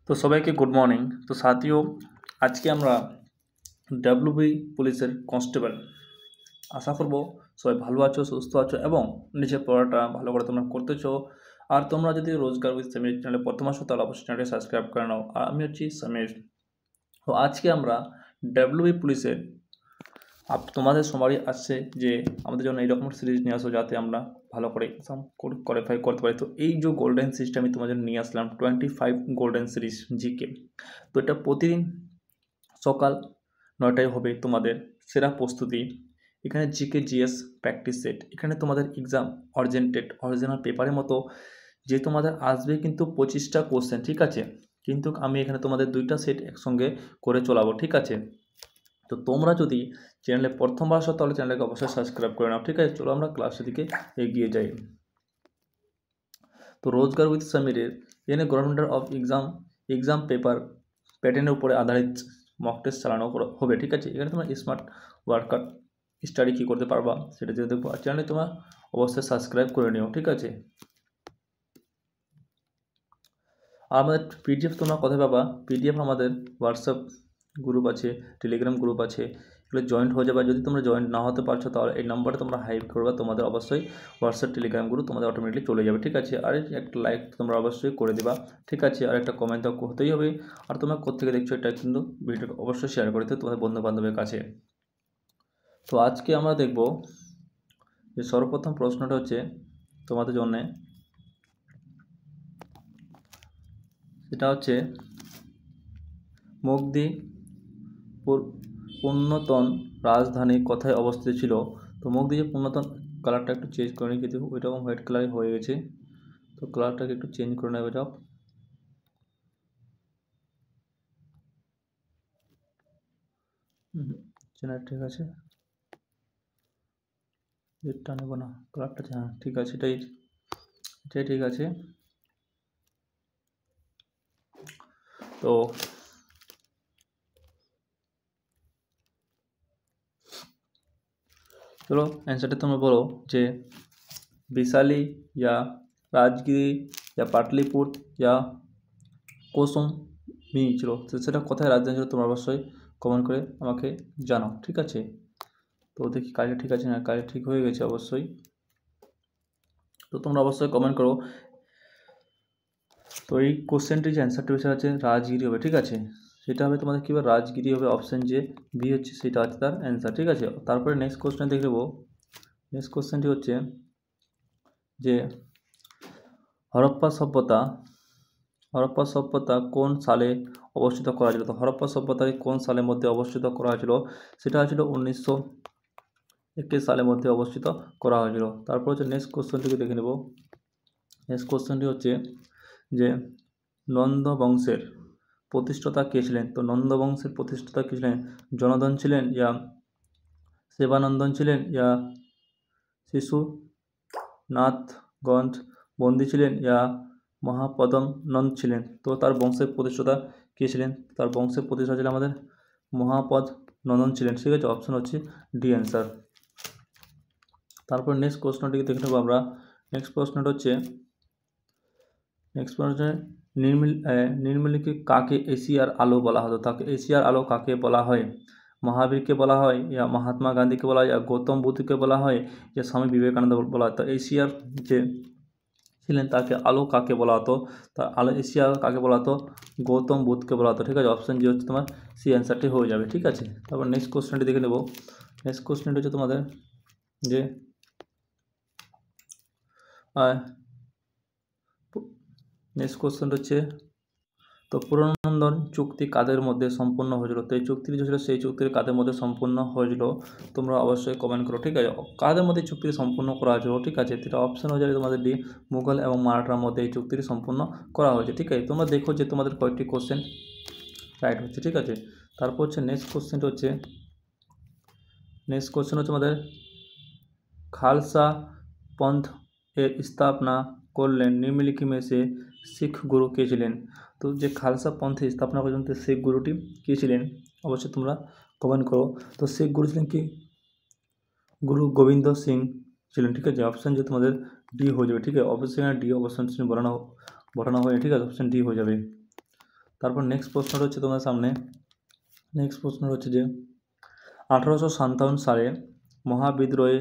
তো সবাইকে good morning. তো সাথীও আজকে আমরা ডাব্লিউবি পুলিশের কনস্টেবল আশা করব সবাই ভালো আছো, সুস্থ আছো এবং নিজের পড়াটা ভালো করে তোমরা করতেছো। আর তোমরা যদি রোজগার উইথ সমীর চ্যানেলে প্রথম আসো তাহলে অবশ্যই চ্যানেলটি সাবস্ক্রাইব করে নাও। আর আমি হচ্ছি সমীর। তো আজকে আমরা ডাব্লিউবি পুলিশের তোমাদের সবারই আসছে যে আমাদের জন্য এইরকম সিরিজ নিয়ে আসো যাতে আমরা ভালো করে এক্সাম কোয়ালিফাই করতে পারি। তো এই যে গোল্ডেন সিরিজটা আমি তোমাদের নিয়ে আসলাম 25 গোল্ডেন সিরিজ জিকে। তো এটা প্রতিদিন সকাল 9টায় হবে তোমাদের সেরা প্রস্তুতি। এখানে জিকে জিএস প্র্যাকটিস সেট, এখানে তোমাদের এক্সাম অরিজিনাল পেপারের মতো যে তোমাদের আসবে কিন্তু 25টা কোশ্চেন, ঠিক আছে। কিন্তু আমি এখানে তোমাদের 2টা সেট একসঙ্গে করে চলাবো, ঠিক আছে। তো তোমরা যদি চ্যানেলে প্রথমবার আসো তাহলে চ্যানেলকে অবশ্যই সাবস্ক্রাইব করে নাও, ঠিক আছে। চলো আমরা ক্লাসের দিকে এগিয়ে যাই। তো রোজগার উইথ সমীরের এখানে গভর্নমেন্ট অফ এক্সাম পেপার প্যাটার্নের উপরে আধারিত মক টেস্ট চালানো হবে, ঠিক আছে। এখানে তোমরা স্মার্ট ওয়ার্কার স্টাডি কী করতে পারবা সেটা যদি দেখবো। আর চ্যানেলে তোমরা অবশ্যই সাবস্ক্রাইব করে নিও, ঠিক আছে। আর আমাদের পিডিএফ তোমরা কোথায় পাবা? পিডিএফ আমাদের হোয়াটসঅ্যাপ গ্রুপ আছে, টেলিগ্রাম গ্রুপ আছে, এগুলো জয়েন্ট হয়ে যাবে। যদি তোমরা জয়েন্ট না হতে পারছো তাহলে এই নাম্বারে তোমরা হাইপ করবে, তোমাদের অবশ্যই হোয়াটসঅ্যাপ টেলিগ্রাম গ্রুপ তোমাদের অটোমেটিকলি চলে যাবে, ঠিক আছে। আর একটা লাইক তোমরা অবশ্যই করে দেবা, ঠিক আছে। আর একটা কমেন্ট তো হতেই হবে। আর তোমরা কোথেকে দেখছো এটা কিন্তু ভিডিওটা অবশ্যই শেয়ার করে দিও তোমাদের বন্ধু বান্ধবের কাছে। তো আজকে আমরা দেখব যে সর্বপ্রথম প্রশ্নটা হচ্ছে তোমাদের জন্যে, সেটা হচ্ছে মুগদি পুরাতন রাজধানী কোথায় অবস্থিত ছিল? তো মুগদি যে পুরাতন, কালারটা একটু চেঞ্জ করে নিই, কিন্তু ওইরকম হোয়াইট কালারই হয়ে গেছে। তো কালারটাকে একটু চেঞ্জ করে নেবে যাও। ঠিক আছে, এটা নেবো না, কালারটা হ্যাঁ ঠিক আছে, এটাই ঠিক আছে। তো चलो आंसर तुम्हें बोलो जे वैशाली या राजगिरी या पाटलिपुत्र या कौसुमी चलो तो সেটা কোথায় রাজধানী ছিল তোমরা অবশ্যই কমেন্ট করে আমাকে জানাও, ঠিক আছে। তো দেখি কাজটা ঠিক আছে না, কাজটা ঠিক হয়ে গেছে অবশ্যই। তো তোমরা অবশ্যই কমেন্ট করো। তো এই কোশ্চেনটির যে অ্যান্সারটি হচ্ছে রাজগিরি হবে, ঠিক আছে। সেটা হবে তোমাদের কী হবে, রাজগিরি হবে, অপশান যে বি হচ্ছে সেটা হচ্ছে তার অ্যান্সার, ঠিক আছে। তারপরে নেক্সট কোশ্চেন দেখে নেবো। নেক্সট কোশ্চেনটি হচ্ছে যে হরপ্পা সভ্যতা কোন সালে অবস্থিত করা হয়েছিল? তো হরপ্পা সভ্যতাকে কোন সালের মধ্যে অবস্থিত করা হয়েছিল? সেটা হয়েছিল 1921 সালের মধ্যে অবস্থিত করা হয়েছিল। তারপর হচ্ছে নেক্সট কোশ্চেনটিকে দেখে নেব। নেক্সট কোশ্চেনটি হচ্ছে যে নন্দ বংশের প্রতিষ্ঠাতা কে ছিলেন? তো নন্দ বংশের প্রতিষ্ঠাতা কে ছিলেন? জনার্দন ছিলেন, ইয়া সেবানন্দন ছিলেন, ইয়া শিশুনাথগঞ্জ বন্দী ছিলেন, ইয়া মহাপদম নন্দ ছিলেন? তো তার বংশের প্রতিষ্ঠাতা কে ছিলেন? তার বংশের প্রতিষ্ঠাতা ছিলেন আমাদের মহাপদ নন্দন ছিলেন, ঠিক আছে। অপশন হচ্ছে ডি অ্যান্সার। তারপর নেক্সট প্রশ্নটিকে দেখে নেবো আমরা। নেক্সট প্রশ্নটা হচ্ছে নির্মলিকে কাকে এশিয়ার আলো বলা হতো? তাকে এশিয়ার আলো কাকে বলা হয়? মহাবীরকে বলা হয়, ইয়া মহাত্মা গান্ধীকে বলা হয়, ইয়া গৌতম বুদ্ধকে বলা হয়, ইয়া স্বামী বিবেকানন্দ বলা হয়? তো এশিয়ার যে ছিলেন তাকে আলো কাকে বলা হতো? তা আলো এশিয়া কাকে বলা হতো? গৌতম বুদ্ধকে বলা হতো, ঠিক আছে। অপশান জি হচ্ছে তোমার সি অ্যান্সারটি হয়ে যাবে, ঠিক আছে। তারপর নেক্সট কোশ্চেনটি দেখে নেব। নেক্সট কোশ্চেনটি হচ্ছে তোমাদের যে নেক্সট কোশ্চেনটা হচ্ছে তো পুরনন্দন চুক্তি কাদের মধ্যে সম্পূর্ণ হয়েছিল? তো এই চুক্তিটি যে ছিল সেই চুক্তির কাদের মধ্যে সম্পূর্ণ হয়েছিল তোমরা অবশ্যই কমেন্ট করো, ঠিক আছে। কাদের মধ্যে চুক্তিটি সম্পূর্ণ করা হয়েছিল, ঠিক আছে। এটা অপশন হয়ে যাবে তোমাদের ডি, মুঘল এবং মারাঠার মধ্যে এই চুক্তিটি সম্পূর্ণ করা হয়েছে, ঠিক আছে। তোমরা দেখো যে তোমাদের কয়েকটি কোশ্চেন রাইট হচ্ছে, ঠিক আছে। তারপর হচ্ছে নেক্সট কোশ্চেন হচ্ছে আমাদের খালসা पंथ এর স্থাপনা করলেন নিম্নলিখিত में से শিখ গুরু কে ছিলেন? তো যে খালসা পন্থে স্থাপনা করেছেন তো শিখ গুরুটি কে ছিলেন অবশ্যই তোমরা কমেন্ট করো। তো শিখ গুরু ছিলেন কি? গুরু গোবিন্দ সিং ছিলেন, ঠিক আছে। অপশান যে তোমাদের ডি হয়ে যাবে, ঠিক আছে। অবশ্যই এখানে ডি অপশান বসানো হয়, ঠিক আছে। অপশান ডি হয়ে যাবে। তারপর নেক্সট প্রশ্নটা হচ্ছে তোমাদের সামনে, নেক্সট প্রশ্ন হচ্ছে যে 1857 সালে মহাবিদ্রোহে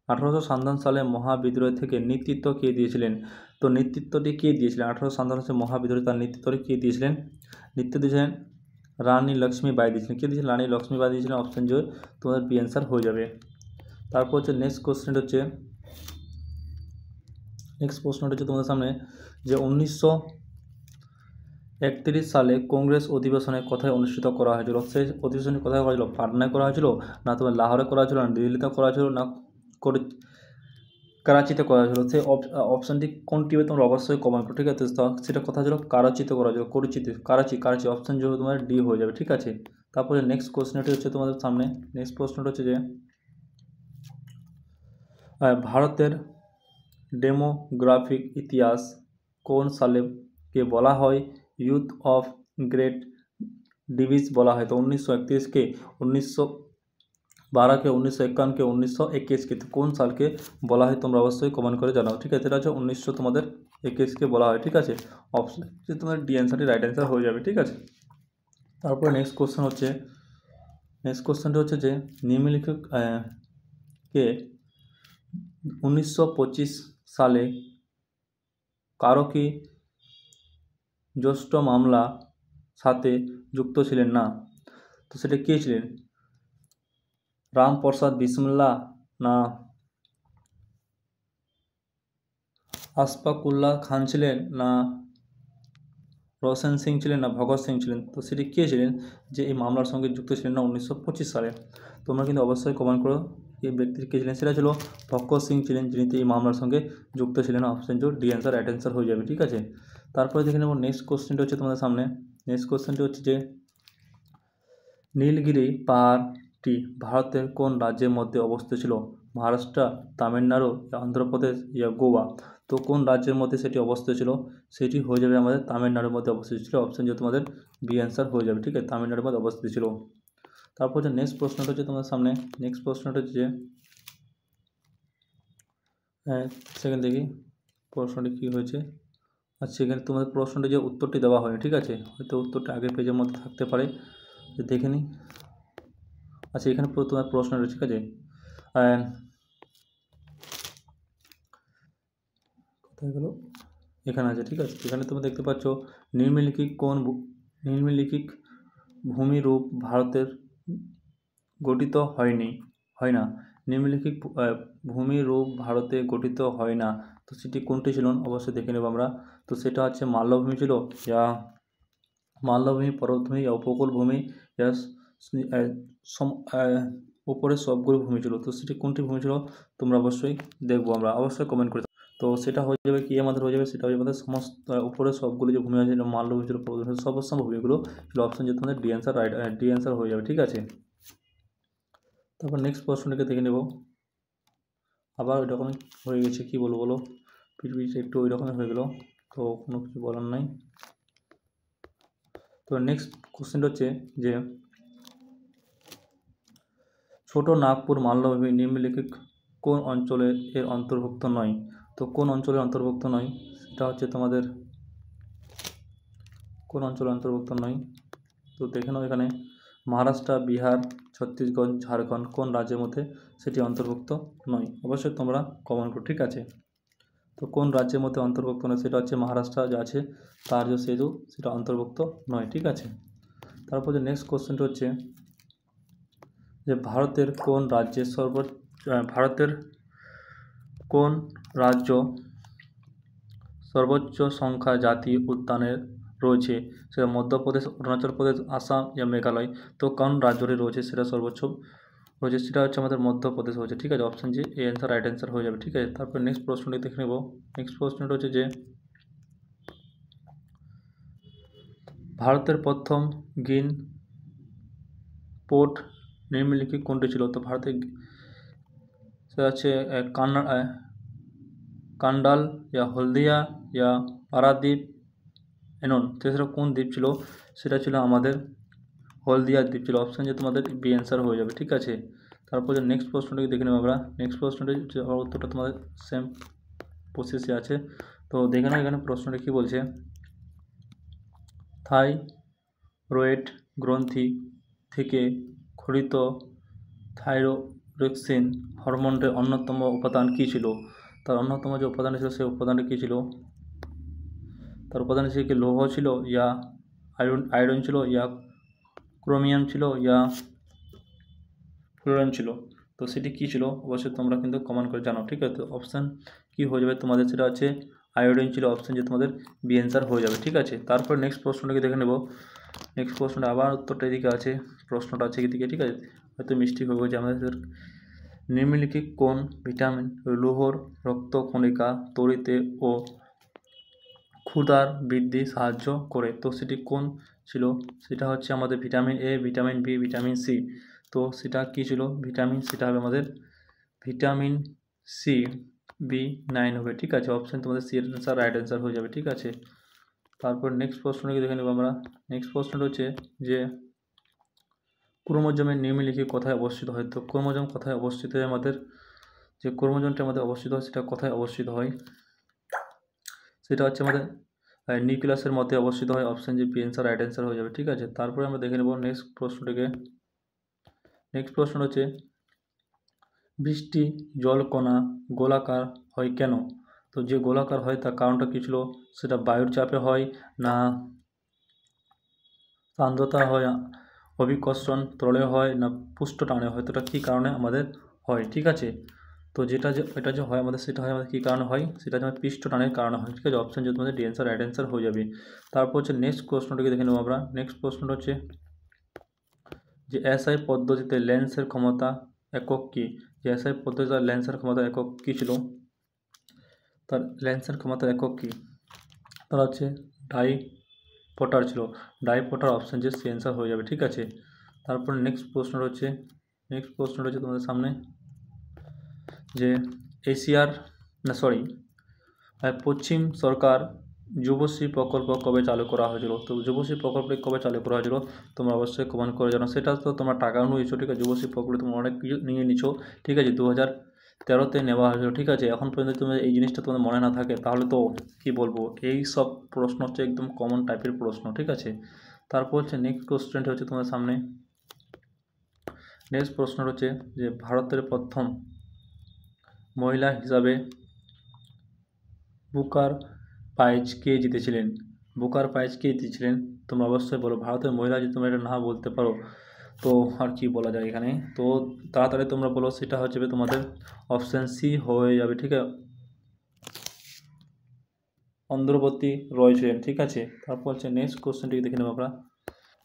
1857 সালে মহাবিদ্রোহ থেকে নেতৃত্ব কে দিয়েছিলেন? তো নেতৃত্বটি কে দিয়েছিলেন 1857 সালে মহাবিদ্রোহে, তার নেতৃত্বটি কে দিয়েছিলেন? নেতৃত্ব দিয়েছিলেন রানী লক্ষ্মীবাই দিয়েছিলেন। কে দিয়েছিলেন? রানী লক্ষ্মীবাই দিয়েছিলেন। অপশন যে তোমাদের বি অ্যান্সার হয়ে যাবে। তারপর হচ্ছে নেক্সট প্রশ্নটা হচ্ছে তোমাদের সামনে যে 1931 সালে কংগ্রেস অধিবেশনে কোথায় অনুষ্ঠিত করা হয়েছিল? সেই অধিবেশনে কোথায় করা হয়েছিল? পাটনায় করা হয়েছিল, না তোমার লাহোরে করা হয়েছিল, না দিল্লিতে করা হয়েছিল, না করাচিতে করা হয়েছিল? সেই অপশানটি কোনটি হবে তোমরা অবশ্যই কমেন্ট করো, ঠিক আছে? তো সেটা কথা ছিল করাচিতে করা হয়েছিল, করাচি অপশান যে তোমার ডি হয়ে যাবে, ঠিক আছে? তারপরে নেক্সট কোশ্চেনটি হচ্ছে তোমাদের সামনে, নেক্সট প্রশ্নটা হচ্ছে যে ভারতের ডেমোগ্রাফিক ইতিহাস কোন সালে কে বলা হয় ইউথ অফ গ্রেট ডিভিজ বলা হয়? তো 1931কে, 1912কে, 1951কে, 1921কে, কোন সালকে বলা হয় তোমরা অবশ্যই কমেন্ট করে জানাও, ঠিক আছে? এটা হচ্ছে 1921কে বলা হয়, ঠিক আছে? অপশন যে তোমাদের ডি অ্যান্সারটি রাইট অ্যান্সার হয়ে যাবে, ঠিক আছে? তারপরে নেক্সট কোশ্চেনটি হচ্ছে যে নিম্নলিখিত কে 1925 সালে কারো কি জ্যেষ্ঠ মামলা সাথে যুক্ত ছিলেন না? তো সেটা কে ছিলেন? রামপ্রসাদ বিসমিল্লা, না আশফাকুল্লাহ খান ছিলেন, না রোশন সিং ছিলেন, না ভগৎ সিং ছিলেন? তো সেটি কে ছিলেন যে এই মামলার সঙ্গে যুক্ত ছিলেন না 1925 সালে? তোমরা কিন্তু অবশ্যই কমেন্ট করো এই ব্যক্তি কে ছিলেন। সেটা ছিল ভগৎ সিং ছিলেন, যিনি এই মামলার সঙ্গে যুক্ত ছিলেন। অপশন জোর ডি অ্যান্সার রাইট অ্যান্সার হয়ে যাবে, ঠিক আছে? তারপরে দেখে নেব নেক্সট কোশ্চেনটি হচ্ছে তোমাদের সামনে, নেক্সট কোশ্চেনটি হচ্ছে যে নীলগিরি পাহাড়টি ভারতের কোন রাজ্যের মধ্যে অবস্থিত ছিল? মহারাষ্ট্র, তামিলনাড়ু, অন্ধ্রপ্রদেশ, ইয়া গোয়া? তো কোন রাজ্যের মধ্যে সেটি অবস্থিত ছিল? সেটি হয়ে যাবে আমাদের তামিলনাড়ুর মধ্যে অবস্থিত ছিল। অপশন যে তোমাদের বি অ্যান্সার হয়ে যাবে, ঠিক আছে? তামিলনাড়ুর মধ্যে অবস্থিত ছিল। তারপর যে নেক্সট প্রশ্নটা হচ্ছে তোমাদের সামনে, নেক্সট প্রশ্নটা হচ্ছে যে সেখান দেখি প্রশ্নটি কী হয়েছে। আচ্ছা, এখানে তোমাদের প্রশ্নটি যে উত্তরটি দেওয়া হয়নি, ঠিক আছে? হয়তো উত্তরটা আগের পেজের মধ্যে থাকতে পারে, দেখে নিই। আচ্ছা, এখানে তোমার প্রশ্ন রয়েছে, ঠিক আছে? কোথায় গেল? এখানে আছে, ঠিক আছে? এখানে তুমি দেখতে পাচ্ছ নিম্নলিখিত ভূমিরূপ ভারতের গঠিত হয় না। নিম্নলিখিত ভূমিরূপ ভারতে গঠিত হয় না, তো সেটি কোনটি ছিল অবশ্যই দেখে নেব আমরা। তো সেটা হচ্ছে মাল্যভূমি ছিল, যা মাল্যভূমি, পর্বতভূমি, উপকূলভূমি, উপরে সবগুলো ভূমি ছিল। তো সেটি কোনটি ভূমি ছিল তোমরা অবশ্যই দেখবো, আমরা অবশ্যই কমেন্ট করে। তো সেটা হয়ে যাবে কি আমাদের হয়ে যাবে, সেটা হয়ে যাবে আমাদের সমস্ত উপরে সবগুলো যে ভূমি আছে, মাল্যভূমি ছিল, পর্বতভূমি, সমস্ত ভূমিগুলো ছিল। অপশন যে তোমাদের D answer right, D answer হয়ে যাবে, ঠিক আছে? তারপর নেক্সট প্রশ্নটিকে দেখে নেব। আবার ওই রকমই হয়ে গেছে, কি বলবো বলো, পৃথিবীতে একটু ওই রকমই হয়ে গেল, তো কোনো কিছু বলার নাই। তো নেক্সট কোশ্চেনটা হচ্ছে যে ছোট নাগপুর মাল্যভূমি নিম্নলিখিত কোন অঞ্চলে এর অন্তর্ভুক্ত নয়? তো কোন অঞ্চলের অন্তর্ভুক্ত নয় সেটা হচ্ছে তোমাদের কোন অঞ্চলে অন্তর্ভুক্ত নয়? তো দেখে নাও এখানে মহারাষ্ট্র, বিহার, ছত্তিশগড়, ঝাড়খণ্ড কোন রাজ্যের মধ্যে সেটি অন্তর্ভুক্ত নয়? অবশ্যই তোমরা কমেন্ট করো, ঠিক আছে? তো কোন রাজ্যের মধ্যে অন্তর্ভুক্ত নয় সেটা হচ্ছে মহারাষ্ট্র যা আছে তার যে সেতু সেটা অন্তর্ভুক্ত নয়, ঠিক আছে? তারপর যে নেক্সট কোশ্চেনটা হচ্ছে যে ভারতের কোন রাজ্য সর্বোচ্চ সংখ্যা জাতীয় উদ্যানের রয়েছে? সেটা মধ্যপ্রদেশ, অরুণাচল প্রদেশ, আসাম, ইয়া মেঘালয়? তো কোন রাজ্যটি রয়েছে সেটা সর্বোচ্চ রয়েছে? সেটা হচ্ছে আমাদের মধ্যপ্রদেশ হয়েছে, ঠিক আছে? Option G A answer right answer হয়ে যাবে, ঠিক আছে? তারপর নেক্সট প্রশ্নটি দেখে নেব। নেক্সট প্রশ্নটা হচ্ছে যে ভারতের প্রথম গ্রিন পোর্ট নিম্নলিখিত কোনটি ছিল? তো ভারতের সেটা হচ্ছে কান্ডাল, ইয়া হলদিয়া, ইয়া পারাদ্বীপ, এনন? তো সেটা কোন দ্বীপ ছিল? সেটা ছিল আমাদের হলদিয়া দ্বীপ ছিল। অপশান যে তোমাদের বি অ্যান্সার হয়ে যাবে, ঠিক আছে? তারপর যে নেক্সট প্রশ্নটাকে দেখে নেব আমরা। নেক্সট প্রশ্নটি উত্তরটা তোমাদের সেম প্রসেসে আছে, তো দেখে নাও এখানে প্রশ্নটা কী বলছে। থাইরয়েড গ্রন্থি থেকে ক্ষরিত থাইরোক্সিন হরমোনের অন্যতম উপাদান কী ছিল? তার অন্যতম যে উপাদান ছিল সেই উপাদানটা কী ছিল? তার উপাদান ছিল কি লৌহ ছিল, ইয়া আয়রন ছিল, ইয়া ক্রোমিয়াম ছিল, ইয়া ফ্লোরিন ছিল। তো সেটি কী ছিল অবশ্যই তোমরা কিন্তু কমেন্ট করে জানো। ঠিক আছে, তো অপশান কী হয়ে যাবে তোমাদের? সেটা হচ্ছে আয়োডিন ছিল অপশান, যে তোমাদের বি অ্যান্সার হয়ে যাবে। ঠিক আছে, তারপর নেক্সট প্রশ্নটাকে দেখে নেব। নেক্সট প্রশ্নটা আবার উত্তরটা এদিকে আছে, প্রশ্নটা আছে এদিকে। ঠিক আছে, হয়তো মিস্টেক হয়ে গেছে আমাদের। নিম্নলিখিত কোন ভিটামিন লৌহর রক্তকণিকা তৈরিতে ও ক্ষুধার বৃদ্ধি সাহায্য করে? তো সেটি কোন ছিল? সেটা হচ্ছে আমাদের vitamin A, vitamin B, vitamin C. তো সেটা কী ছিল? ভিটামিন, সেটা হবে আমাদের ভিটামিন সি, B9 হবে। ঠিক আছে, অপশান তোমাদের সি এর অ্যান্সার রাইট অ্যান্সার হয়ে যাবে। ঠিক আছে, তারপর নেক্সট প্রশ্নটাকে দেখে নেব আমরা। নেক্সট প্রশ্নটা হচ্ছে যে ক্রোমোজোমের নিম্নলিখিত কোথায় অবস্থিত হয়? তো ক্রোমোজোম কোথায় অবস্থিত হয় আমাদের? যে ক্রোমোজোমটা আমাদের অবস্থিত হয় সেটা কোথায় অবস্থিত হয়? সেটা হচ্ছে আমাদের নিউক্লিয়াসের মধ্যে অবস্থিত হয়। অপশান যে বি অ্যান্সার রাইট অ্যান্সার হয়ে যাবে। ঠিক আছে, তারপরে আমরা দেখে নেব নেক্সট প্রশ্নটিকে। নেক্সট প্রশ্ন হচ্ছে বৃষ্টি জলকণা গোলাকার হয় কেন? তো যে গোলাকার হয় তার কারণটা কী ছিল? সেটা বায়ুর চাপে হয়, না সান্দ্রতা হয়, অভিকর্ষণ তরলে হয়, না পুষ্ট টানে হয়? তো এটা কী কারণে আমাদের হয়? ঠিক আছে, তো এটা যে হয় আমাদের, সেটা হয় আমাদের কী কারণে হয়? সেটা হচ্ছে আমাদের পৃষ্ঠ টানের কারণে হয়। ঠিক আছে, অপশান যে তোমাদের ডি অ্যান্সার রাইট অ্যান্সার হয়ে যাবে। তারপর হচ্ছে নেক্সট প্রশ্নটাকে দেখে নেব আমরা। নেক্সট প্রশ্নটা হচ্ছে যে এসআই পদ্ধতিতে লেন্সের ক্ষমতা একক কী? যে এসআই পদ্ধতিতে লেন্সের ক্ষমতা একক কী ছিল? তার লেন্সের ক্ষমতা একক কী? তার হচ্ছে ডাইপটার ছিল। ডাইপটার অপশান যে সি অ্যান্সার হয়ে যাবে। ঠিক আছে, তারপর নেক্সট প্রশ্নটা হচ্ছে তোমাদের সামনে যে পশ্চিম সরকার যুবশ্রী প্রকল্প কবে চালু করা হয়েছিল? তো যুবশ্রী প্রকল্পটি কবে চালু করা হয়েছিল তোমরা অবশ্যই কমেন্ট করে জানো। সেটা তো তোমরা টাকাও নিয়েছো। ঠিক আছে, যুবশ্রী প্রকল্পে তোমরা অনেক কিছু নিয়ে নিছো। ঠিক আছে, 2013-তে নেওয়া হয়েছিল। ঠিক আছে, এখন পর্যন্ত তুমি এই জিনিসটা তোমাদের মনে না থাকে তাহলে তো কি বলবো, এই সব প্রশ্ন হচ্ছে একদম কমন টাইপের প্রশ্ন। ঠিক আছে, তারপর হচ্ছে নেক্সট কোশ্চেনটা হচ্ছে তোমাদের সামনে। নেক্সট প্রশ্নটা হচ্ছে যে ভারতের প্রথম মহিলা হিসাবে বুকার প্রাইজ কে জিতেছিলেন? বুকার প্রাইজ কে জিতেছিলেন তোমরা অবশ্যই বলো। ভারতের মহিলা যদি তোমরা এটা না বলতে পারো তো আর কি বলা যায় এখানে, তো তাড়াতাড়ি তোমরা বলো। সেটা হচ্ছে তোমাদের অপশান সি হয়ে যাবে। ঠিক আছে, অন্ধ্রবর্তী রয় ছিলেন। ঠিক আছে, তারপর হচ্ছে নেক্সট কোশ্চেনটিকে দেখে নেব আমরা।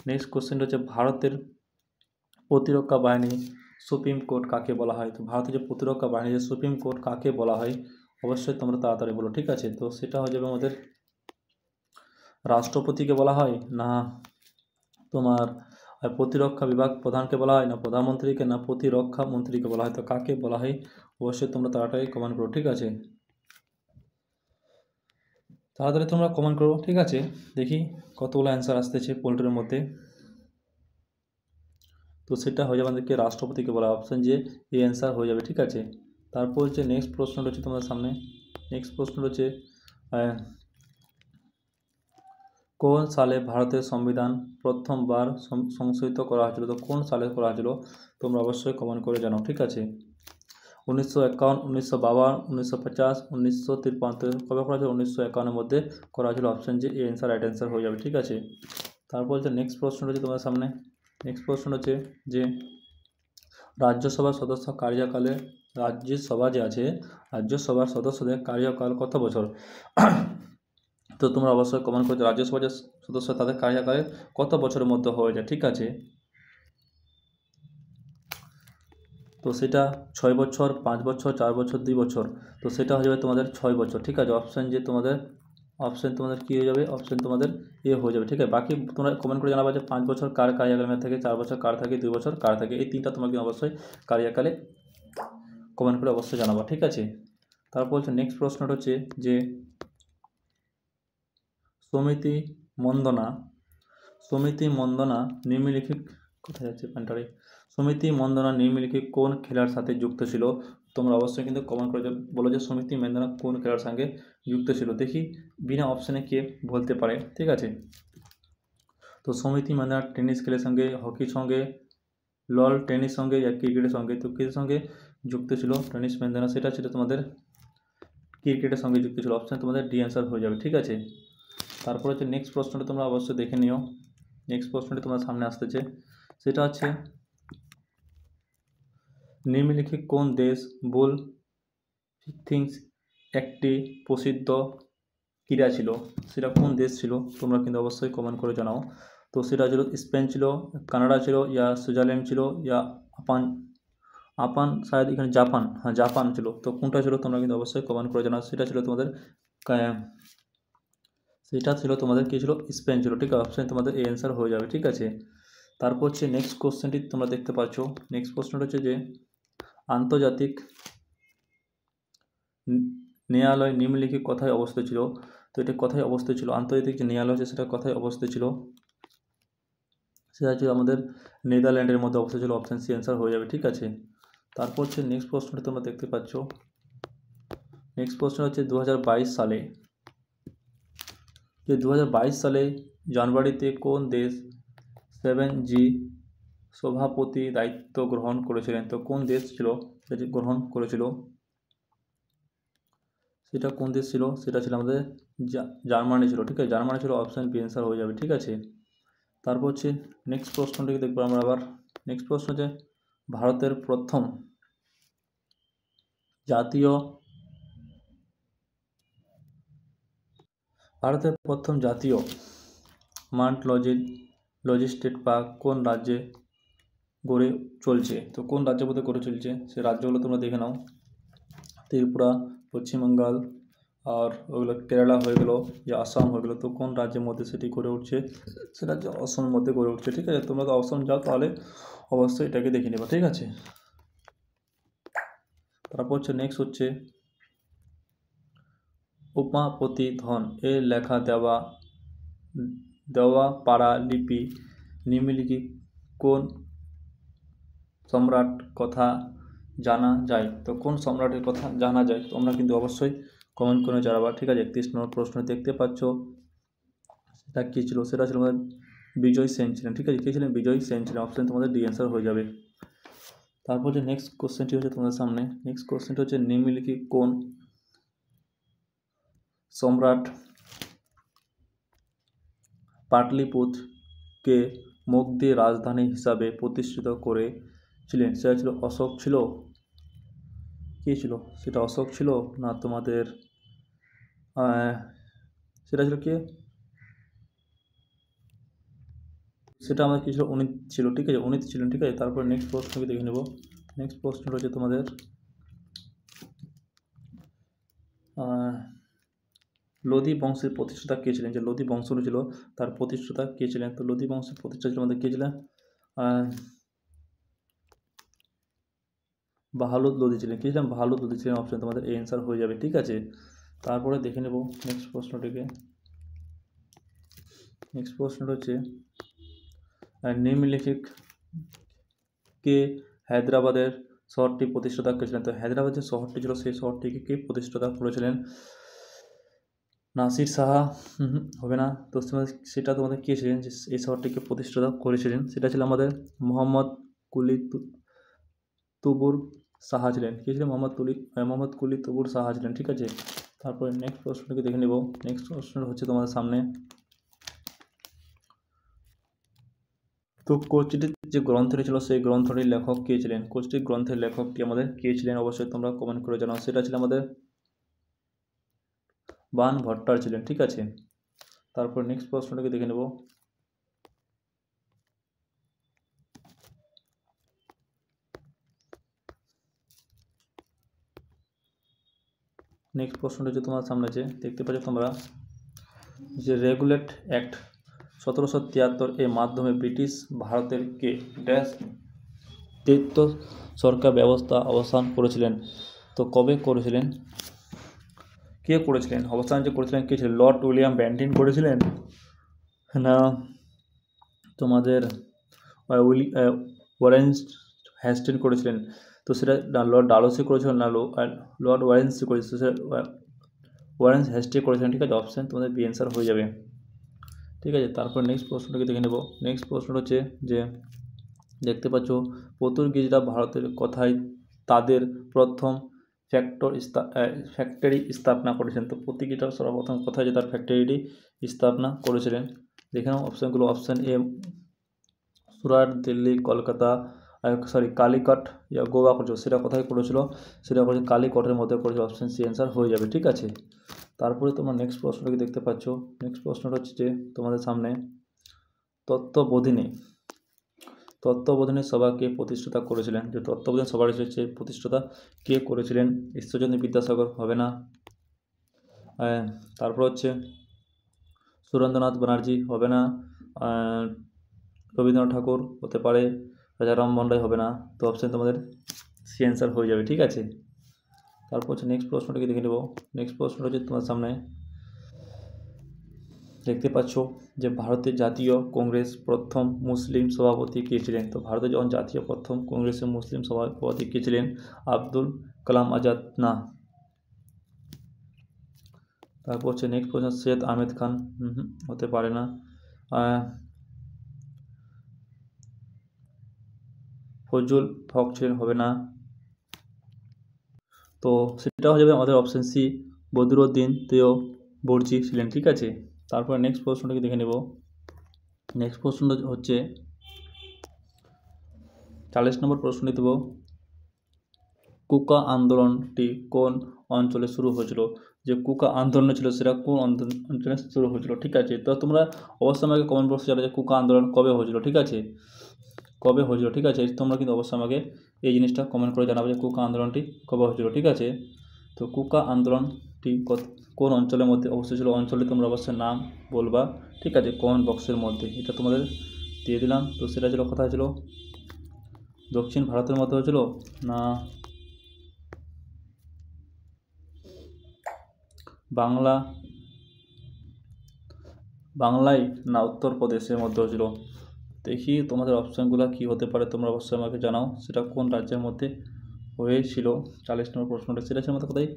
নেক্সট কোশ্চেনটা হচ্ছে ভারতের প্রতিরক্ষা বাহিনী সুপ্রিম কোর্ট কাকে বলা হয়? তো ভারতের যে প্রতিরক্ষা বাহিনী যে সুপ্রিম কোর্ট কাকে বলা হয় অবশ্যই তোমরা তাড়াতাড়ি বলো। ঠিক আছে, তো সেটা হয়ে যাবে আমাদের রাষ্ট্রপতিকে বলা হয়, না তোমার প্রতিরক্ষা বিভাগ প্রধানকে বলা হয়, না প্রধানমন্ত্রীকে, না প্রতিরক্ষা মন্ত্রীকে বলা হয়? তো কাকে বলা হয় অবশ্যই তোমরা তাড়াতাড়ি কমেন্ট করো। ঠিক আছে, তাড়াতাড়ি তোমরা কমেন্ট করো। ঠিক আছে, দেখি কতগুলো অ্যান্সার আসতেছে পোল্ট্রির মধ্যে। তো সেটা হয়ে যাবে আমাদেরকে রাষ্ট্রপতিকে বলা, অপশান যে এই অ্যান্সার হয়ে যাবে। ঠিক আছে, তারপর হচ্ছে নেক্সট প্রশ্নটা হচ্ছে তোমাদের সামনে। নেক্সট প্রশ্নটা হচ্ছে কোন সালে ভারতের সংবিধান প্রথমবার সংশোধিত করা হয়েছিল? তো কোন সালে করা হয়েছিল তোমরা অবশ্যই কমেন্ট করে জানাও। ঠিক আছে, 1951, 1952, 1950, 1953? কবে করা হয়েছিল? 1951-এর মধ্যে করা হয়েছিল। অপশান যে এই অ্যান্সার রাইট অ্যান্সার হয়ে যাবে। ঠিক আছে, তারপর হচ্ছে নেক্সট প্রশ্নটা হচ্ছে তোমাদের সামনে। নেক্সট প্রশ্ন হচ্ছে যে রাজ্যসভার সদস্য কার্যকালে, রাজ্যসভা যে আছে রাজ্যসভার সদস্যদের কার্যকাল কত বছর? তো তোমরা অবশ্যই কমেন্ট করতে, রাজ্যসভার যে সদস্য তাদের কার্যকালে কত বছরের মধ্যে হয়ে যায়? ঠিক আছে, তো সেটা 6 বছর, 5 বছর, 4 বছর, 2 বছর? তো সেটা হয়ে যাবে তোমাদের 6 বছর। ঠিক আছে, অপশান তোমাদের কী হয়ে যাবে? অপশান তোমাদের এ হয়ে যাবে। ঠিক আছে, বাকি তোমরা কমেন্ট করে জানাবা যে 5 বছর কার কার্যকালে থাকে, 4 বছর কার থাকে, 2 বছর কার থাকে। এই তিনটা তোমাকে অবশ্যই কার্যকালে কমেন্ট করে অবশ্যই জানাবা। ঠিক আছে, তারপর হচ্ছে নেক্সট প্রশ্নটা হচ্ছে যে সমিতি মন্দনা নিম্নলিখিত কোথায় যাচ্ছে প্যান্টারে? সমিতি মন্দনা নিম্নলিখিত কোন খেলার সাথে যুক্ত ছিল? তোমরা অবশ্যই কিন্তু কমেন্ট করে বলো যে সমিতি মন্দনা কোন খেলার সঙ্গে যুক্ত ছিল। দেখি বিনা অপশানে কে বলতে পারে। ঠিক আছে, তো সমিতি মানে টেনিস খেলার সঙ্গে, হকির সঙ্গে, লল টেনিস সঙ্গে, ক্রিকেটের সঙ্গে। তো কিসের সঙ্গে যুক্ত ছিল টেনিস ম্যানদানা, সেটা ছিল তোমাদের ক্রিকেটের সঙ্গে যুক্ত ছিল। অপশান তোমাদের ডি অ্যান্সার হয়ে যাবে, ঠিক আছে। তারপর হচ্ছে নেক্সট প্রশ্নটা তোমরা অবশ্যই দেখে নিও। নেক্সট প্রশ্নটি তোমার সামনে আসতেছে, সেটা হচ্ছে নিম্নলিখিত কোন দেশ বল থিংস একটি প্রসিদ্ধ ক্রীড়া ছিল, সেটা কোন দেশ ছিল, তোমরা কিন্তু অবশ্যই কমেন্ট করে জানাও। তো সেটা ছিল স্পেন ছিল, কানাডা ছিল, ইয়া সুইজারল্যান্ড ছিল, ইয়া আপান শায়দ এখানে জাপান, হ্যাঁ জাপান ছিল। তো কোনটা ছিল তোমরা কিন্তু অবশ্যই কমেন্ট করে জানাও। সেটা ছিল তোমাদের কী ছিল, স্পেন ছিল, ঠিক আছে। অপশান তোমাদের এই অ্যান্সার হয়ে যাবে, ঠিক আছে। তারপর হচ্ছে নেক্সট কোশ্চেনটি তোমরা দেখতে পাচ্ছ। নেক্সট প্রশ্নটা হচ্ছে যে আন্তর্জাতিক ন্যায়ালয় নিম্নলিখিত কোথায় অবস্থিত ছিল। তো এটা কোথায় অবস্থিত ছিল, আন্তর্জাতিক যে ন্যায়ালয় আছে সেটা কোথায় অবস্থিত ছিল, সেটা ছিল আমাদের নেদারল্যান্ডের মধ্যে অবস্থিত ছিল। অপশান সি অ্যান্সার হয়ে যাবে, ঠিক আছে। তারপর হচ্ছে নেক্সট প্রশ্নটি তোমরা দেখতে পাচ্ছ। নেক্সট প্রশ্ন হচ্ছে 2022 সালে, যে 2022 সালে জানুয়ারিতে কোন দেশ 7G সভাপতি দায়িত্ব গ্রহণ করেছিলেন। তো কোন দেশ ছিল সেটি গ্রহণ করেছিল, সেটা কোন দেশ ছিল, সেটা ছিল আমাদের জার্মানি ছিল, ঠিক আছে। জার্মানি ছিল, অপশান বি অ্যান্সার হয়ে যাবে, ঠিক আছে। তারপর হচ্ছে নেক্সট প্রশ্নটিকে দেখবো আমরা আবার। নেক্সট প্রশ্ন হচ্ছে ভারতের প্রথম জাতীয় মান্ট লজিস্টেট পার্ক কোন রাজ্যে গড়ে চলছে। তো কোন রাজ্যের মধ্যে গড়ে চলছে সে রাজ্যগুলো তোমরা দেখে নাও। ত্রিপুরা, পশ্চিমবঙ্গ, আর ওগুলো কেরালা হয়ে গেলো, যে আসাম হয়ে গেলো। তো কোন রাজ্যের মধ্যে সেটি গড়ে উঠছে, সেটা অসমের মধ্যে গড়ে উঠছে, ঠিক আছে। তোমরা তো অসম যাও তাহলে অবশ্যই এটাকে দেখে নেবা, ঠিক আছে। তারপর হচ্ছে নেক্সট হচ্ছে উমাপতি ধন এর লেখা দেওয়া পারা লিপি নিম্নলিখিত কোন সম্রাট কথা জানা যায়। তো কোন সম্রাটের কথা জানা যায়, তোমরা কিন্তু অবশ্যই কমেন্ট করে জানাবা, ঠিক আছে। 31 নম্বর প্রশ্ন দেখতে পাচ্ছ, সেটা কী ছিল, সেটা ছিল আমাদের বিজয় সেন ছিলেন, ঠিক আছে। কী ছিলেন, বিজয় সেন ছিলেন। অপশান তোমাদের ডি অ্যান্সার হয়ে যাবে। তারপর যে নেক্সট কোশ্চেনটি হচ্ছে তোমাদের সামনে। নেক্সট কোশ্চেনটি হচ্ছে নিম্নলিখিত কোন সম্রাট পাটলিপুত্রকে মুগধের রাজধানী হিসাবে প্রতিষ্ঠিত করেছিলেন, সেটা ছিল অশোক ছিল। কী ছিল সেটা, অশোক ছিল না তোমাদের সেটা ছিল কি, সেটা আমাদের কী ছিল, অনিত ছিল, ঠিক আছে। অনিত ছিলেন, ঠিক আছে। তারপর নেক্সট প্রশ্নকে দেখে নেব। নেক্সট প্রশ্নটা হচ্ছে তোমাদের লোধি বংশের প্রতিষ্ঠাতা কে ছিলেন। যে লোধি বংশ ছিল তার প্রতিষ্ঠাতা কে ছিলেন। তো লোধি বংশের প্রতিষ্ঠাতা ছিল আমাদের কে ছিলেন, বাহালুদ লোধি ছিলেন। কে ছিলেন, বাহালুদ লোধি ছিলেন। অপশান তোমাদের এই অ্যান্সার হয়ে যাবে, ঠিক আছে। তারপরে দেখে নেব নেক্সট প্রশ্নটিকে। নেক্সট প্রশ্নটা হচ্ছে নিম্নলিখিত কে হায়দ্রাবাদের শহরটি প্রতিষ্ঠাতা করেছিলেন। তো হায়দ্রাবাদ যে শহরটি ছিল সেই শহরটিকে কে প্রতিষ্ঠাতা করেছিলেন, নাসির শাহ হবে না। তো সেটা তোমাদের কে ছিলেন যে এই শহরটিকে প্রতিষ্ঠাতা করেছিলেন, সেটা ছিল আমাদের মোহাম্মদ কুলি তুবুর সাহা ছিলেন। কে ছিলেন, মোহাম্মদ কুলি তুবুর সাহা ছিলেন, ঠিক আছে। তারপরে নেক্সট প্রশ্নটিকে দেখে নেব। নেক্সট প্রশ্ন হচ্ছে তোমাদের সামনে। তো কোচটির যে গ্রন্থটি ছিল সেই গ্রন্থটির লেখক কে ছিলেন। কোচটির গ্রন্থের লেখকটি আমাদের কে ছিলেন, অবশ্যই তোমরা কমেন্ট করে জানাও। সেটা ছিল আমাদের বান ভট্টার ছিলেন, ঠিক আছে। তারপর নেক্সট প্রশ্নটাকে দেখে নেব। নেক্সট প্রশ্নটা হচ্ছে তোমার সামনে আছে, দেখতে পাচ্ছ তোমরা যে রেগুলেট অ্যাক্ট 1773 এর মাধ্যমে ব্রিটিশ ভারতের কে ড্যাশ দ্বৈত সরকার ব্যবস্থা অবসান করেছিলেন। তো কবে করেছিলেন, কে করেছিলেন, অবস্থান যে করেছিলেন কে ছিলেন, লর্ড উইলিয়াম বেন্টিন করেছিলেন না তোমাদের ওয়ারেন হ্যাস্টিন করেছিলেন। তো সেটা লর্ড ডালহৌসি করেছিলেন না লর্ড ওয়ারেন্সি করেছিল, সেটা ওয়ারেন হ্যাস্টি করেছিলেন, ঠিক আছে। অপশান তোমাদের বি অ্যান্সার হয়ে যাবে। ঠিক আছে। তারপর নেক্সট প্রশ্নটাকে দেখে নেব। নেক্সট প্রশ্নটা হচ্ছে যে দেখতে পাচ্ছ পর্তুগিজরা ভারতের কথায় তাদের প্রথম ফ্যাক্টরি স্থাপনা করেছেন। তো পর্তুগিজরা সর্বপ্রথম কোথায় যে তার ফ্যাক্টরিটি স্থাপনা করেছিলেন। দেখে নাও অপশানগুলো। অপশান এ সুরাট, দিল্লি, কলকাতা, কালিকট ইয়া গোয়া করেছিল। সেটা কোথায় করেছিল? সেটা করেছে কালিকটের মধ্যে করেছিল। অপশান সি অ্যান্সার হয়ে যাবে। ঠিক আছে। তারপরে তোমরা নেক্সট প্রশ্নটাকে দেখতে পাচ্ছ। নেক্সট প্রশ্নটা হচ্ছে যে তোমাদের সামনে তত্ত্বাবধানের সভা কে প্রতিষ্ঠাতা করেছিলেন? যে তত্ত্বাবধান সভা হচ্ছে প্রতিষ্ঠাতা কে করেছিলেন? ঈশ্বরচন্দ্র বিদ্যাসাগর হবে না। তারপর হচ্ছে সুরেন্দ্রনাথ ব্যানার্জি হবে না। রবীন্দ্রনাথ ঠাকুর হতে পারে। রাজা রামমোহন রায় হবে না। তো অপশান তোমাদের সি অ্যান্সার হয়ে যাবে। ঠিক আছে। তারপর হচ্ছে নেক্সট প্রশ্নটাকে দেখে নেব। নেক্সট প্রশ্নটা হচ্ছে তোমার সামনে দেখতে পাচ্ছ যে ভারতের জাতীয় কংগ্রেস প্রথম মুসলিম সভাপতি কে ছিলেন? তো ভারতের যখন জাতীয় প্রথম কংগ্রেসের মুসলিম সভাপতি কে ছিলেন? আব্দুল কালাম আজাদ না। তারপর হচ্ছে নেক্সট প্রশ্ন সৈয়দ আহমেদ খান হতে পারে না। ফজল হক ছিলেন হবে না। তো সেটা হয়ে যাবে আমাদের অপশান সি বদরুদ্দিন তৈয়বর্জি ছিলেন। ঠিক আছে। তারপর নেক্সট প্রশ্নটাকে দেখে নেব। নেক্সট প্রশ্নটা হচ্ছে 40 নম্বর প্রশ্নটি দেব। কুকা আন্দোলনটি কোন অঞ্চলে শুরু হয়েছিল? যে কুকা আন্দোলন ছিল সেটা কোন অঞ্চলে শুরু হয়েছিল? ঠিক আছে। তো তোমরা অবশ্যই আমাকে কমেন্ট বক্সে জানাবে যে কুকা আন্দোলন কবে হয়েছিল। ঠিক আছে, কবে হয়েছিল। ঠিক আছে, তোমরা কিন্তু অবশ্যই আমাকে এই জিনিসটা কমেন্ট করে জানাবে যে কুকা আন্দোলনটি কবে হয়েছিল। ঠিক আছে। তো কুকা আন্দোলনটি কোন অঞ্চলের মধ্যে অবস্থিত ছিল? অঞ্চলে তোমরা অবশ্যই নাম বলবা। ঠিক আছে, কমেন্ট বক্সের মধ্যে এটা তোমাদের দিয়ে দিলাম। তো সেটা ছিল কোথায় ছিল? দক্ষিণ ভারতের মধ্যে হয়েছিল না বাংলায় না উত্তরপ্রদেশের মধ্যে হয়েছিল? দেখি তোমাদের অপশানগুলো কী হতে পারে, তোমরা অবশ্যই আমাকে জানাও সেটা কোন রাজ্যের মধ্যে হয়েছিল। 40 নম্বর প্রশ্নটা সেটা ছিল আমাদের কোথায়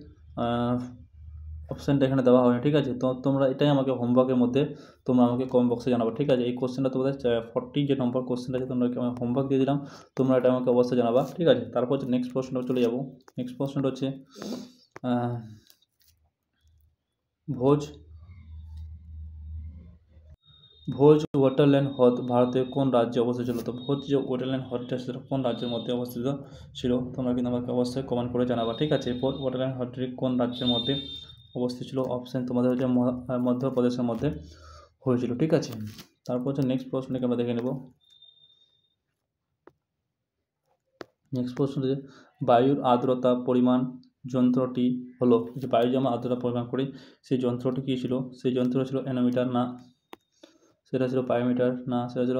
অপশানটা এখানে দেওয়া হয়নি। ঠিক আছে। তো তোমরা এটাই আমাকে হোমওয়ার্কের মধ্যে তোমরা আমাকে কমেন্ট বক্সে জানাবো। ঠিক আছে। এই কোশ্চেনটা তোমাদের 40 যে নম্বর কোশ্চেনটা আছে তোমরা আমি হোমওয়ার্ক দিয়ে দিলাম, তোমরা এটা আমাকে অবশ্যই জানাবা। ঠিক আছে। তারপর হচ্ছে নেক্সট প্রশ্নটা চলে যাব। নেক্সট প্রশ্নটা হচ্ছে ভোজ ওয়াটারল্যান্ড হ্রদ ভারতের কোন রাজ্যে অবস্থিত ছিল? তো ভোজ যে ওয়াটারল্যান্ড হ্রদটা সেটা কোন রাজ্যের মধ্যে অবস্থিত ছিল? তোমরা কিন্তু আমাকে অবশ্যই কমেন্ট করে জানাবা। ঠিক আছে। ভোজ ওয়াটারল্যান্ড হ্রদটি কোন রাজ্যের মধ্যে অবস্থিত ছিল? অপশান তোমাদের হচ্ছে মধ্যপ্রদেশের মধ্যে হয়েছিল। ঠিক আছে। তারপর হচ্ছে নেক্সট প্রশ্নটিকে আমরা দেখে নেব। নেক্সট প্রশ্ন হচ্ছে বায়ুর আর্দ্রতা পরিমাণ যন্ত্রটি হলো, যে বায়ু যে আমরা আর্দ্রতা পরিমাণ করি সেই যন্ত্রটি কী ছিল? সেই যন্ত্র ছিল অ্যানোমিটার না, সেটা ছিল বায়োমিটার না, সেটা ছিল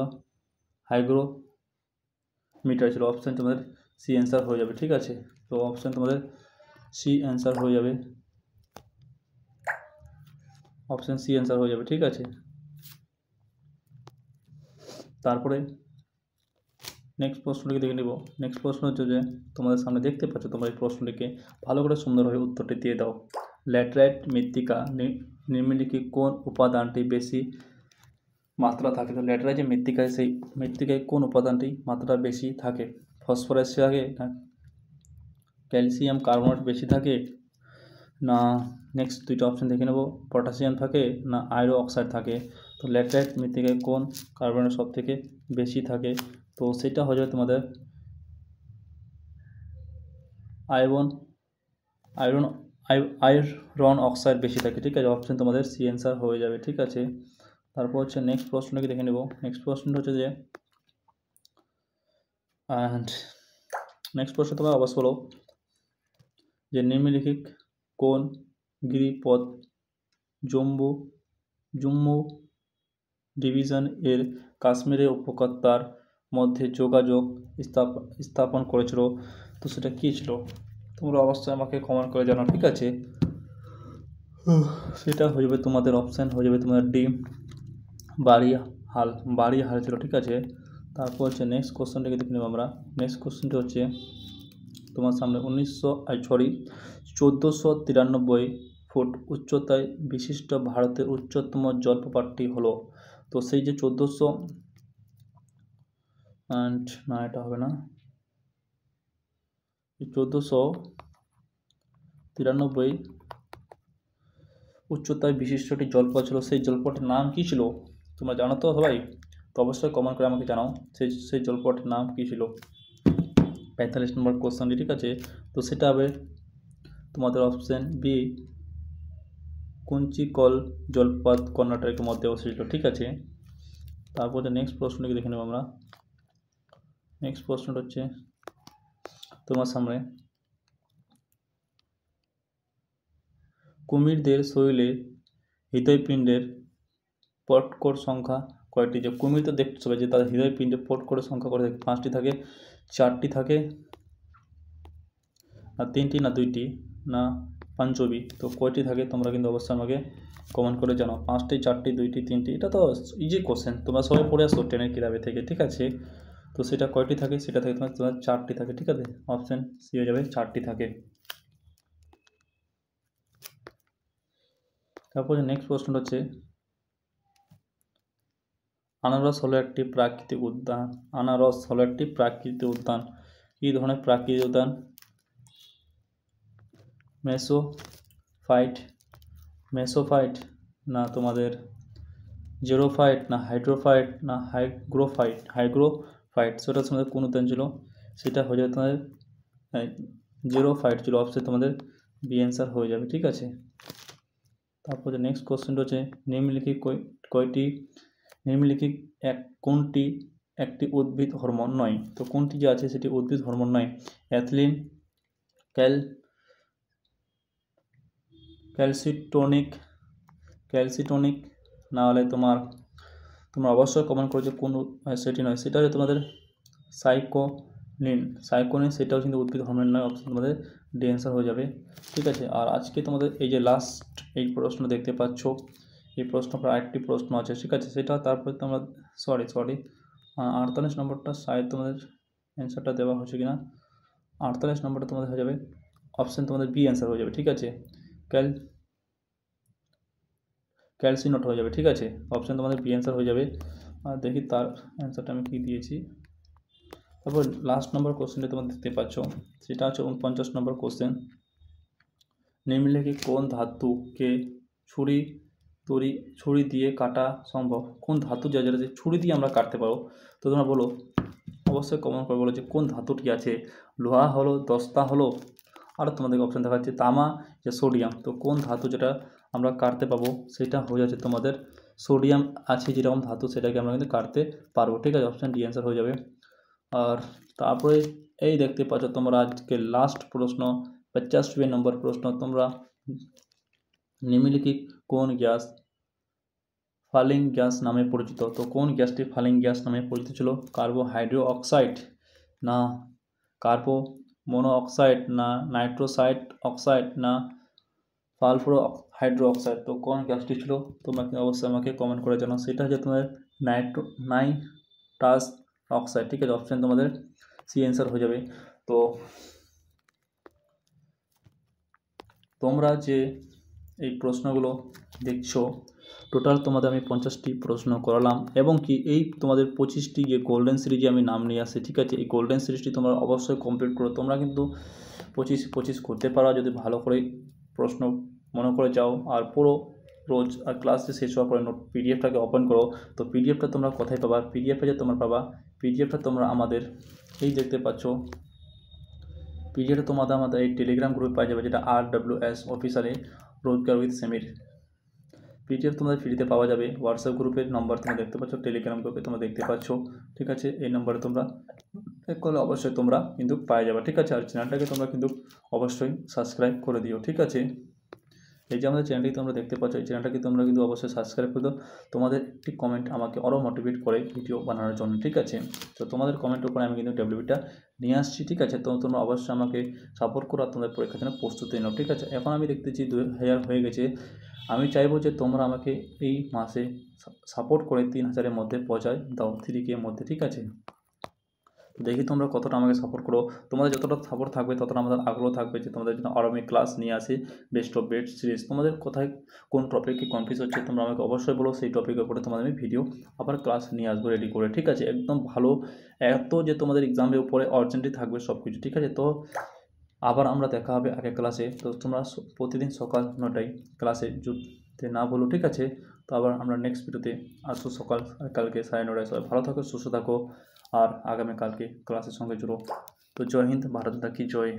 হাইগ্রোমিটার ছিল। অপশান তোমাদের সি অ্যান্সার হয়ে যাবে। ঠিক আছে। তো অপশান তোমাদের সি অ্যান্সার হয়ে যাবে। অপশান সি অ্যান্সার হয়ে যাবে। ঠিক আছে। তারপরে নেক্সট প্রশ্নটিকে দেখে নেব। নেক্সট প্রশ্ন হচ্ছে যে তোমাদের সামনে দেখতে পাচ্ছ, তোমরা এই প্রশ্নটিকে ভালো করে সুন্দরভাবে উত্তরটি দিয়ে দাও। ল্যাটেরাইট মৃত্তিকা নিম্নলিখিত কোন উপাদানটি বেশি মাত্রা থাকে? তো ল্যাটেরাইট যে মৃত্তিকায় সেই মৃত্তিকায় কোন উপাদানটি মাত্রা বেশি থাকে? ফসফরাস থাকে না ক্যালসিয়াম কার্বনেট বেশি থাকে না, নেক্সট দুইটা অপশান দেখে নেব, পটাশিয়াম থাকে না আয়রন অক্সাইড থাকে? তো ল্যাটেরাইট মৃত্তিকায় কোন কার্বনের সব থেকে বেশি থাকে? তো সেটা হয়ে যাবে তোমাদের আয়রন অক্সাইড বেশি থাকে। ঠিক আছে। অপশান তোমাদের সি অ্যান্সার হয়ে যাবে। ঠিক আছে। তারপর হচ্ছে নেক্সট প্রশ্নটাকে দেখে নেব। নেক্সট প্রশ্নটা হচ্ছে যে নেক্সট প্রশ্ন তোমরা অবশ্য বলো যে নিম্নলিখিত কোন গিরিপথ জম্মু ডিভিশন এর কাশ্মীরের উপত্যকার মধ্যে যোগাযোগ স্থাপন করেছিল? তো সেটা কী ছিল? তোমরা অবশ্যই আমাকে কমেন্ট করে জানাও। ঠিক আছে। সেটা হয়ে যাবে তোমাদের অপশান হয়ে যাবে তোমাদের ডি বাড়িহাল ছিল। ঠিক আছে। তারপর হচ্ছে নেক্সট কোশ্চেনটাকে দেখে নেব আমরা। নেক্সট কোশ্চেনটা হচ্ছে তোমার সামনে 1493 ফুট উচ্চতায় বিশিষ্ট ভারতের উচ্চতম জলপ্রপাতটি হলো? তো সেই যে 1400 অ্যান্ড না, এটা হবে না, 1493 উচ্চতায় বিশিষ্ট একটি জলপ্রপাত ছিল। সেই জলপ্রপাতের নাম কী ছিল? তোমরা জানো তো সবাই? তো অবশ্যই কমেন্ট করে আমাকে জানাও সেই জলপ্রপাতের নাম কী ছিল। 45 নম্বর কোশ্চেনটি, ঠিক আছে। তো সেটা হবে তোমাদের অপশান বি, কুঞ্চিকল জলপ্রপাত কর্ণাটকের মধ্যে অবস্থিত, ঠিক আছে। তারপর যে নেক্সট প্রশ্নটিকে দেখে নেব আমরা। নেক্সট প্রশ্নটা হচ্ছে তোমার সামনে, কুমিরদের শরীরে হৃদয়পিণ্ডের পটকর সংখ্যা কয়টি? যে কুমির তো দেখতে হবে যে তাদের হৃদয়পিণ্ডে পটকরের সংখ্যা কয়টি থাকে? 5টি থাকে, 4টি থাকে, না 3টি, না 2টি, না পাঞ্চবি? তো কয়টি থাকে তোমরা কিন্তু অবশ্যই আমাকে কমেন্ট করে জানাও। 5টি, 4টি, 2টি, 3টি? এটা তো ইজি কোশ্চেন, তোমরা সবাই পড়ে আসো টেনের কিতাবে থেকে, ঠিক আছে। তো সেটা কয়টি থাকে? সেটা থেকে তোমার 4টি থাকে, ঠিক আছে। অপশান সি হয়ে যাবে, 4টি থাকে। তারপরে নেক্সট প্রশ্নটা হচ্ছে, আনারস হলো একটি প্রাকৃতিক উদ্যান। আনারস হলো একটি প্রাকৃতিক উদ্যান। কী ধরনের প্রাকৃতিক উদ্যান? মেসোফাইট, না তোমাদের জেরোফাইট, না হাইড্রোফাইট, না হাইগ্রোফাইট? সেটার তোমাদের কোন উদ্যান ছিল? সেটা হয়ে যাবে তোমাদের জেরোফাইট ছিল। অপশন তোমাদের বি অ্যান্সার হয়ে যাবে, ঠিক আছে। তারপরে নেক্সট কোশ্চেনটা হচ্ছে, নিম্নলিখিত কোনটি একটি উদ্ভিদ হরমোন নয়? তো কোনটি যে আছে সেটি উদ্ভিদ হরমোন নয়? অ্যাথলিন, ক্যালসিটোনিক, না হলে তোমরা অবশ্যই কমেন্ট করো যে কোন সেটি নয়। সেটা হচ্ছে তোমাদের সাইকোনিন, সেটাও কিন্তু উদ্ভিদ হরমোন নয়। অপশন তোমাদের ডি অ্যান্সার হয়ে যাবে, ঠিক আছে। আর আজকে তোমাদের এই যে লাস্ট এই প্রশ্ন দেখতে পাচ্ছ, এই প্রশ্ন পর আরেকটি প্রশ্ন আছে, ঠিক আছে। সেটা তারপরে তোমরা সরি 48 নম্বরটা শায়দ তোমাদের অ্যান্সারটা দেওয়া হচ্ছে কিনা। 48 নম্বরটা তোমাদের হয়ে যাবে অপশান তোমাদের বি অ্যান্সার হয়ে যাবে, ঠিক আছে। ক্যালসিনোট হয়ে যাবে, ঠিক আছে। অপশান তোমাদের বি অ্যান্সার হয়ে যাবে। আর দেখি তার অ্যান্সারটা আমি কী দিয়েছি। তারপর লাস্ট নম্বর কোশ্চেনটা তোমরা দেখতে পাচ্ছ, সেটা হচ্ছে 49 নম্বর কোশ্চেন। নিম্নলিখিত কোন ধাতুকে ছুরি দিয়ে কাটা সম্ভব? কোন ধাতু যেটা ছুরি দিয়ে আমরা কাটতে পারো? তো তোমরা বলো, অবশ্যই কমেন্ট করে বলো যে কোন ধাতুটি আছে। লোহা হলো, দস্তা হলো, আর তোমাদেরকে অপশান দেখা যাচ্ছে তামা, যে সোডিয়াম। তো কোন ধাতু যেটা আমরা কাটতে পাবো সেটা হয়ে যাচ্ছে তোমাদের সোডিয়াম আছে যেরকম ধাতু, সেটাকে আমরা কিন্তু কাটতে পারবো, ঠিক আছে। অপশান ডি অ্যান্সার হয়ে যাবে। আর তারপরে এই দেখতে পাচ্ছ তোমরা আজকে লাস্ট প্রশ্ন 50 নম্বর প্রশ্ন। তোমরা নিম্নলিখিত কোন গ্যাস ফালিং গ্যাস নামে পরিচিত? তো কোন গ্যাসটি ফালিং গ্যাস নামে পরিচিত ছিল? কার্বোহাইড্রো অক্সাইড, না কার্বো মোনো অক্সাইড, না নাইট্রোসাইড অক্সাইড, না সালফার হাইড্রো অক্সাইড? তো কোন গ্যাসটি ছিল তোমরা অবশ্যই আমাকে কমেন্ট করে জানাও। সেটা হচ্ছে তোমাদের নাইট্রাস অক্সাইড, ঠিক আছে। অপশান তোমাদের সি অ্যান্সার হয়ে যাবে। তো তোমরা যে এই প্রশ্নগুলো দেখছো, টোটাল তোমাদের আমি 50টি প্রশ্ন করালাম, এবং কি এই তোমাদের 25টি যে গোল্ডেন সিরিজে আমি নাম নিয়ে আসি, ঠিক আছে। এই গোল্ডেন সিরিজটি তোমরা অবশ্যই কমপ্লিট করো। তোমরা কিন্তু 25 করতে পারো যদি ভালো করে প্রশ্ন মনে করে যাও আর পুরো রোজ আর ক্লাসে শেষ হওয়ার পরে পিডিএফটাকে ওপেন করো। তো পিডিএফটা তোমরা কোথায় পাবা? পিডিএফটা যে তোমরা পাবা, পিডিএফটা তোমরা আমাদের এই দেখতে পাচ্ছ, পিডিএফটা তোমাদের আমাদের এই টেলিগ্রাম গ্রুপে পাওয়া যাবে, যেটা RWS অফিসারে রোজগার উইথ সেমির। পিডিএফ তোমাদের ফ্রিতে পাওয়া যাবে। হোয়াটসঅ্যাপ গ্রুপের নম্বর তোমরা দেখতে পাচ্ছ, টেলিগ্রাম গ্রুপে তোমরা দেখতে পাচ্ছ, ঠিক আছে। এই নম্বরে তোমরা চেক করলে অবশ্যই তোমরা কিন্তু পাওয়া যাবে, ঠিক আছে। আর চ্যানেলটাকে তোমরা কিন্তু অবশ্যই সাবস্ক্রাইব করে দিও, ঠিক আছে। এই যে আমাদের চ্যানেলটি তোমরা দেখতে পাচ্ছ, এই চ্যানেলটাকে তোমরা কিন্তু অবশ্যই সাবস্ক্রাইব করে দাও। তোমাদের একটি কমেন্ট আমাকে আরও মোটিভেট করে ভিডিও বানানোর জন্য, ঠিক আছে। তো তোমাদের কমেন্টের উপরে আমি কিন্তু ডব্লিউবিটা নিয়ে আসছি, ঠিক আছে। তো তোমরা অবশ্যই আমাকে সাপোর্ট করো আর তোমাদের পরীক্ষার জন্য প্রস্তুতি নাও, ঠিক আছে। এখন আমি দেখতেছি 2000 হয়ে গেছে। আমি চাইবো যে তোমরা আমাকে এই মাসে সাপোর্ট করে 3000-এর মধ্যে পৌঁছায় দাও, 3K মধ্যে, ঠিক আছে। দেখি তোমরা কতটা আমাকে সাপোর্ট করো। তোমাদের যতটা সাপোর্ট থাকবে ততটা আমাদের আগ্রহ থাকবে যে তোমাদের জন্য আরও আমি ক্লাস নিয়ে আসি বেস্ট অফ বেস্ট সিরিজ। তোমাদের কোথায় কোন টপিকে কনফিউজ হচ্ছে তোমরা আমাকে অবশ্যই বলো, সেই টপিকের উপরে তোমাদের আমি ভিডিও আবার ক্লাস নিয়ে আসবো রেডি করে, ঠিক আছে? একদম ভালো, এত যে তোমাদের এক্সামের উপরে অর্জেন্টই থাকবে সব কিছু, ঠিক আছে? তো আবার আমরা দেখা হবে আগের ক্লাসে। তো তোমরা প্রতিদিন সকাল 9টায় ক্লাসে জুড়তে না ভুলো, ঠিক আছে? তো আবার আমরা নেক্সট ভিডিওতে আসবো সকাল কালকে 9:30। সবাই ভালো থাকো, সুস্থ থাকো, আর আগামীকালকে ক্লাসের সঙ্গে জুড়ো। তো জয় হিন্দ, ভারত মাতা কি জয়।